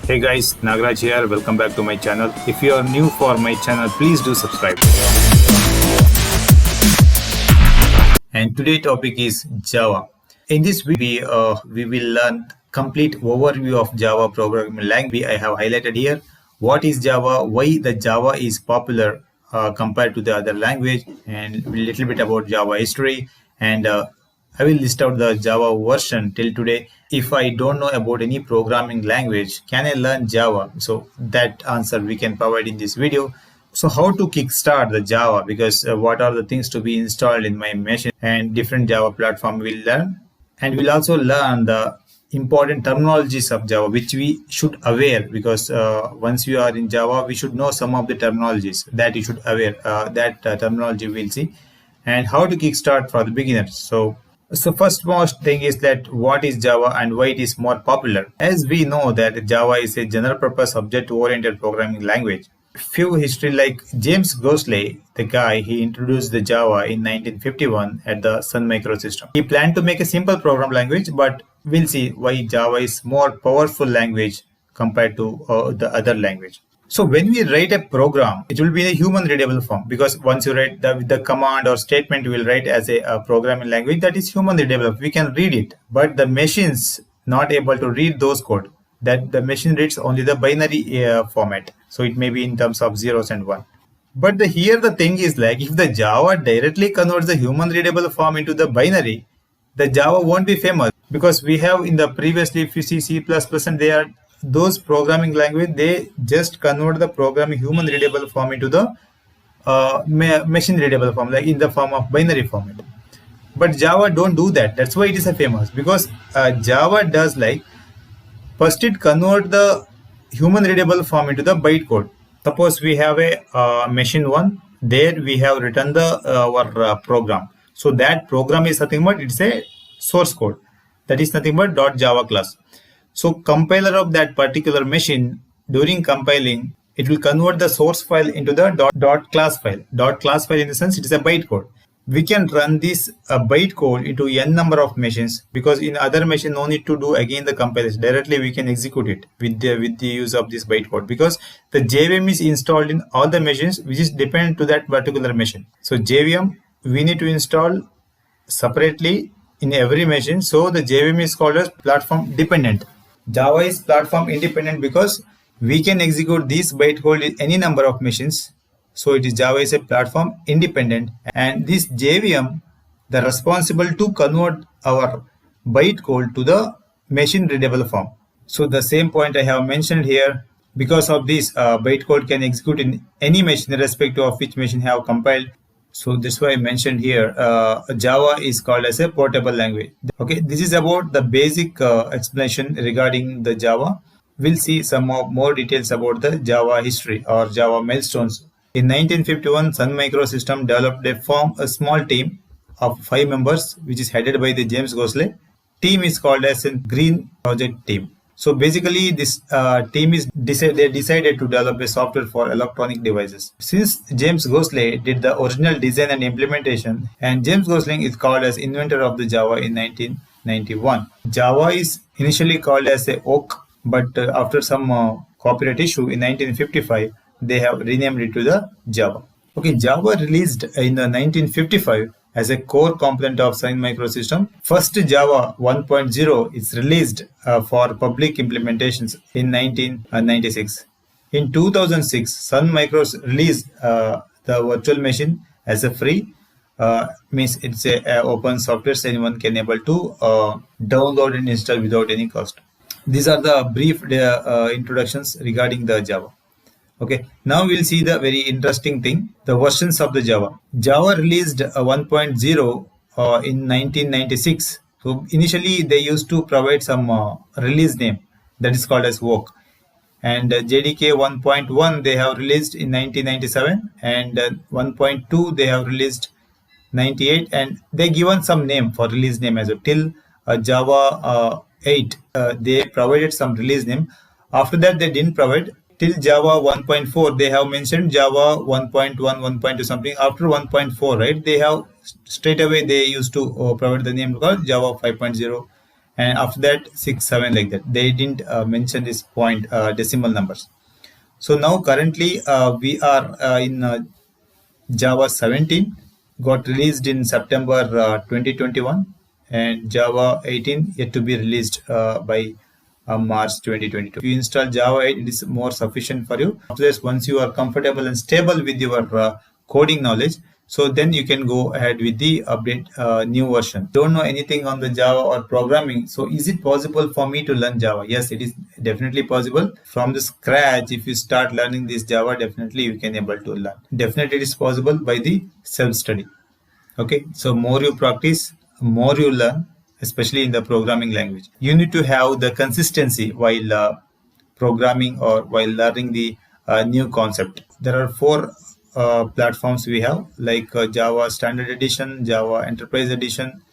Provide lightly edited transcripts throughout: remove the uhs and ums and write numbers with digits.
Hey guys, Nagraj here. Welcome back to my channel. If you are new for my channel, please do subscribe. And today's topic is Java. In this video, we will learn complete overview of Java programming language. I have highlighted here what is Java, why the Java is popular compared to the other language, and a little bit about Java history. And I will list out the Java version till today. If I don't know about any programming language, can I learn Java? So that answer we can provide in this video. So how to kickstart the Java, because what are the things to be installed in my machine, and different Java platform we'll learn. And we'll also learn the important terminologies of Java, which we should aware, because once you are in Java, we should know some of the terminologies that you should aware. That terminology we'll see. And how to kickstart for the beginners. So first most thing is that what is Java and why it is more popular. As we know that Java is a general purpose object oriented programming language. Few history like James Gosling, the guy, he introduced the Java in 1951 at the Sun Microsystem. He planned to make a simple program language, but we'll see why Java is more powerful language compared to the other language. So when we write a program, it will be in a human readable form, because once you write the command or statement, you will write as a programming language that is human readable. We can read it, but the machine's not able to read those code. That the machine reads only the binary format. So it may be in terms of zeros and one. But here the thing is like, if the Java directly converts the human readable form into the binary, the Java won't be famous, because we have in the previously, if you see C++, and they are those programming language, they just convert the programming human readable form into the machine readable form, like in the form of binary format. But Java don't do that. That's why it is a famous, because Java does like, first it convert the human readable form into the byte code. Suppose we have a machine 1, there we have written the our program. So that program is nothing but it's a source code. That is nothing but .java class. So compiler of that particular machine, during compiling, it will convert the source file into the .class file. .class file in the sense it is a byte code. We can run this byte code into n number of machines, because in other machine no need to do again the compilation. Directly we can execute it with the use of this byte code, because the JVM is installed in all the machines which is dependent to that particular machine. So JVM we need to install separately in every machine. So the JVM is called as platform dependent. Java is platform independent because we can execute this byte code in any number of machines. So it is Java is a platform independent, and this JVM, the responsible to convert our byte code to the machine readable form. So the same point I have mentioned here, because of this byte code can execute in any machine irrespective of which machine have compiled. So this is why I mentioned here, Java is called as a portable language. Okay, this is about the basic explanation regarding the Java. We'll see some more details about the Java history or Java milestones. In 1951, Sun Microsystem developed a small team of 5 members, which is headed by the James Gosling. Team is called as a Green Project Team. So basically, this team is decided to develop a software for electronic devices. Since James Gosling did the original design and implementation, and James Gosling is called as inventor of the Java in 1991. Java is initially called as a Oak, but after some copyright issue in 1955, they have renamed it to the Java. Okay, Java released in 1955 as a core component of Sun Microsystem. First Java 1.0 is released for public implementations in 1996. In 2006, Sun Micros released the virtual machine as a free, means it's a open software, so anyone can able to download and install without any cost. These are the brief introductions regarding the Java. Okay, now we'll see the very interesting thing, the versions of the Java. Java released 1.0 in 1996. So initially they used to provide some release name that is called as work. And JDK 1.1 they have released in 1997, and 1.2 they have released 98, and they given some name for release name as well. Till Java 8 they provided some release name. After that they didn't provide. Till Java 1.4 they have mentioned Java 1.1, 1.2 something. After 1.4, right, they have straight away they used to provide the name called Java 5.0, and after that 6, 7 like that. They didn't mention this point decimal numbers. So now currently we are in Java 17, got released in September 2021, and Java 18 yet to be released by March 2022. If you install Java 8, it is more sufficient for you. After this, once you are comfortable and stable with your coding knowledge, so then you can go ahead with the update new version. Don't know anything on the Java or programming, so is it possible for me to learn Java? Yes, it is definitely possible. From the scratch, if you start learning this Java, definitely you can able to learn. Definitely it is possible by the self-study. Okay, so more you practice, more you learn, especially in the programming language. You need to have the consistency while programming or while learning the new concept. There are four platforms we have, like Java Standard Edition, Java Enterprise Edition,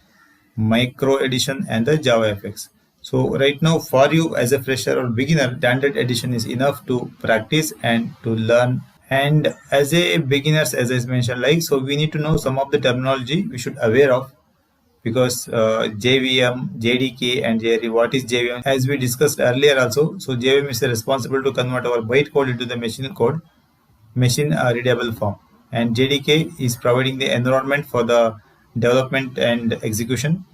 Micro Edition, and the Java FX. So right now, for you as a fresher or beginner, Standard Edition is enough to practice and to learn. And as a beginners, as I mentioned, like, so we need to know some of the terminology we should aware of, because JVM, JDK, and JRE. What is JVM? As we discussed earlier also, so JVM is responsible to convert our byte code into the machine code, machine readable form, and JDK is providing the environment for the development and execution,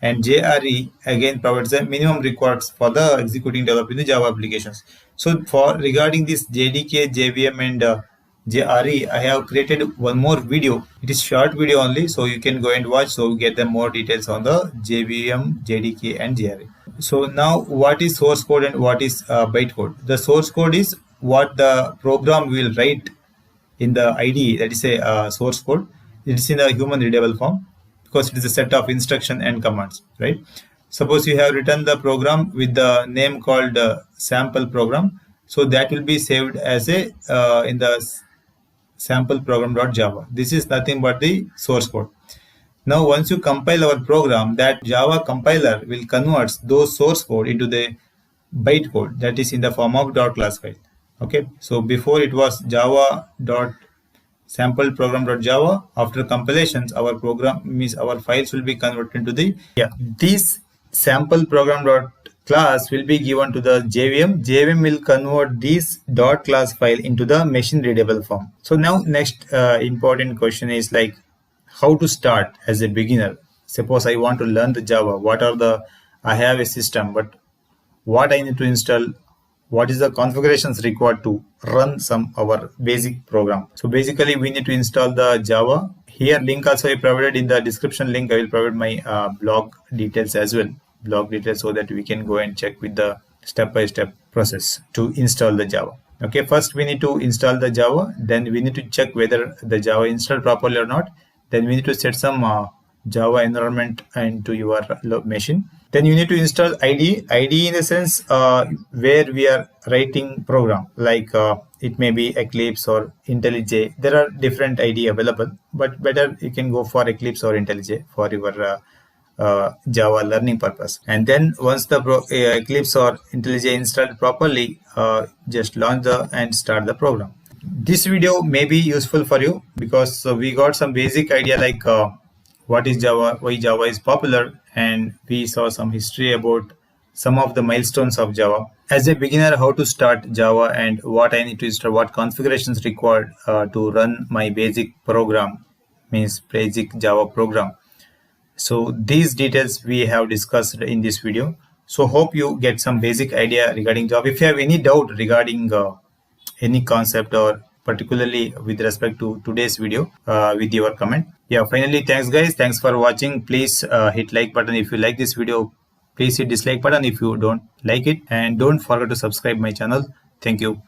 and JRE again provides the minimum records for the executing developing the Java applications. So for regarding this JDK, JVM, and JRE, I have created one more video. It is short video only, so you can go and watch, so get the more details on the JVM, JDK, and JRE. So now, what is source code and what is byte code? The source code is what the program will write in the IDE, that is a source code. It is in a human readable form because it is a set of instruction and commands, right? Suppose you have written the program with the name called sample program, so that will be saved as a in the sample program.java. This is nothing but the source code. Now, once you compile our program, that Java compiler will convert those source code into the byte code, that is in the form of .class file. Okay, so before it was Java dot sample program.java. After compilations, our program means our files will be converted into the this sample program.class will be given to the JVM. JVM will convert this .class file into the machine readable form. So now next important question is like how to start as a beginner. Suppose I want to learn the Java. What are the I have a system, but what I need to install? What is the configurations required to run some our basic program? So basically we need to install the Java. Here link also I provided in the description link. I will provide my blog details as well, blog details, so that we can go and check with the step-by-step process to install the Java. Okay, first we need to install the Java, then we need to check whether the Java installed properly or not. Then we need to set some Java environment into your machine. Then you need to install IDE. IDE in the sense where we are writing program, like it may be Eclipse or IntelliJ. There are different IDE available, but better you can go for Eclipse or IntelliJ for your Java learning purpose. And then once the Eclipse or IntelliJ installed properly, just launch and start the program. This video may be useful for you because we got some basic idea like what is Java, why Java is popular, and we saw some history about some of the milestones of Java. As a beginner, how to start Java and what I need to install, what configurations required to run my basic program, means basic Java program. So these details we have discussed in this video. So hope you get some basic idea regarding Java. If you have any doubt regarding any concept or particularly with respect to today's video, with your comment. Finally, thanks guys, thanks for watching. Please hit like button if you like this video. Please hit dislike button if you don't like it, and don't forget to subscribe my channel. Thank you.